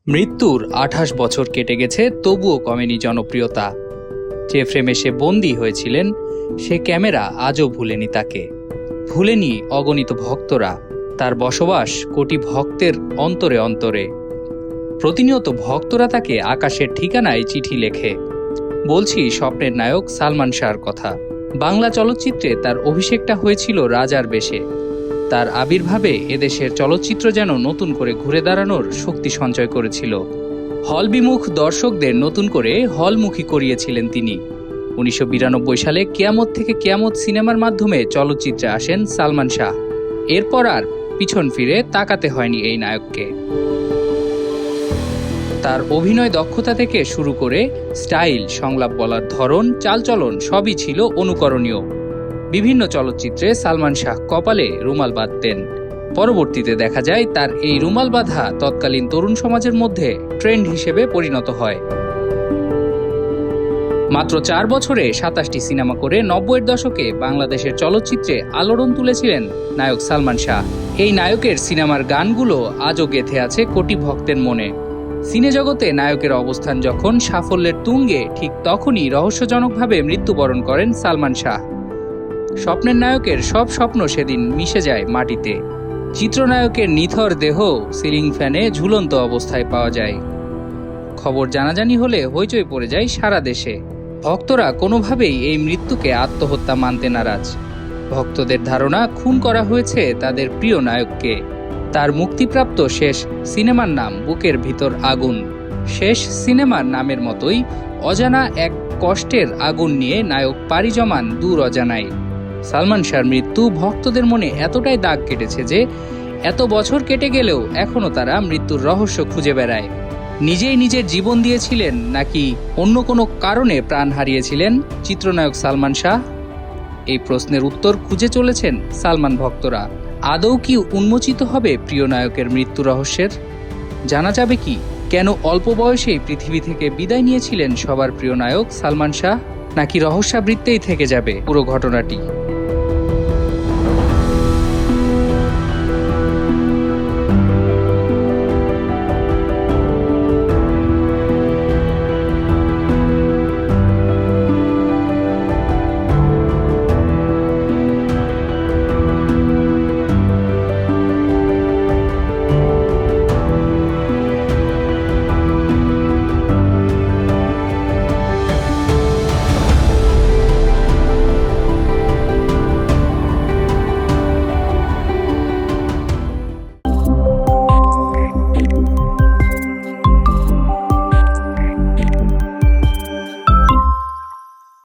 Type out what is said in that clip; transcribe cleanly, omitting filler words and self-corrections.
মৃত্যুর ২৮ বছর কেটে গেছে, তবুও কমেনি জনপ্রিয়তা। যে ফ্রেমে সে বন্দী হয়েছিলেন, সে ক্যামেরা আজও ভুলেনি তাকে। ভুলেনি অগণিত ভক্তরা। তার বসবাস কোটি ভক্তের অন্তরে অন্তরে। প্রতিনিয়ত ভক্তরা তাকে আকাশের ঠিকানায় চিঠি লেখে। বলছি স্বপ্নের নায়ক সালমান শাহর কথা। বাংলা চলচ্চিত্রে তার অভিষেকটা হয়েছিল রাজার বেশে। তার আবির্ভাবে এদেশের চলচ্চিত্র যেন নতুন করে ঘুরে দাঁড়ানোর শক্তি সঞ্চয় করেছিল। হলবিমুখ দর্শকদের নতুন করে হলমুখী করিয়েছিলেন তিনি। ১৯৯২ সালে কিয়ামত থেকে কিয়ামত সিনেমার মাধ্যমে চলচ্চিত্রে আসেন সালমান শাহ। এরপর আর পিছন ফিরে তাকাতে হয়নি এই নায়ককে। তার অভিনয় দক্ষতা থেকে শুরু করে স্টাইল, সংলাপ বলার ধরন, চালচলন সবই ছিল অনুকরণীয়। বিভিন্ন চলচ্চিত্রে সালমান শাহ কপালে রুমাল বাঁধতেন। পরবর্তীতে দেখা যায় তার এই রুমাল বাঁধা তৎকালীন তরুণ সমাজের মধ্যে ট্রেন্ড হিসেবে পরিণত হয়। মাত্র ৪ বছরে ২৭টি সিনেমা করে ৯০-এর দশকে বাংলাদেশের চলচ্চিত্রে আলোড়ন তুলেছিলেন নায়ক সালমান শাহ। এই নায়কের সিনেমার গানগুলো আজও গেঁথে আছে কোটি ভক্তের মনে। সিনে জগতে নায়কের অবস্থান যখন সাফল্যের তুঙ্গে, ঠিক তখনই রহস্যজনকভাবে মৃত্যুবরণ করেন সালমান শাহ। স্বপ্নের নায়কের সব স্বপ্ন সেদিন মিশে যায় মাটিতে। চিত্রনায়কের নিথর দেহ সিলিং ফ্যানে ঝুলন্ত অবস্থায় পাওয়া যায়। খবর জানাজানি হলে হইচই পড়ে যায় সারা দেশে। ভক্তরা কোনোভাবেই এই মৃত্যুকে আত্মহত্যা মানতে নারাজ। ভক্তদের ধারণা খুন করা হয়েছে তাদের প্রিয় নায়ককে। তার মুক্তিপ্রাপ্ত শেষ সিনেমার নাম বুকের ভিতর আগুন। শেষ সিনেমার নামের মতোই অজানা এক কষ্টের আগুন নিয়ে নায়ক পাড়ি জমান দূর অজানায়। সালমান শাহর মৃত্যু ভক্তদের মনে এতটাই দাগ কেটেছে যে এত বছর কেটে গেলেও এখনও তারা মৃত্যুর রহস্য খুঁজে বেড়ায়। নিজেই নিজের জীবন দিয়েছিলেন নাকি অন্য কোনো কারণে প্রাণ হারিয়েছিলেন চিত্রনায়ক সালমান শাহ? এই প্রশ্নের উত্তর খুঁজে চলেছেন সালমান ভক্তরা। আদৌ কি উন্মোচিত হবে প্রিয় নায়কের মৃত্যু রহস্যের? জানা যাবে কি কেন অল্প বয়সেই পৃথিবী থেকে বিদায় নিয়েছিলেন সবার প্রিয় নায়ক সালমান শাহ? নাকি রহস্যাবৃত্তেই থেকে যাবে পুরো ঘটনাটি?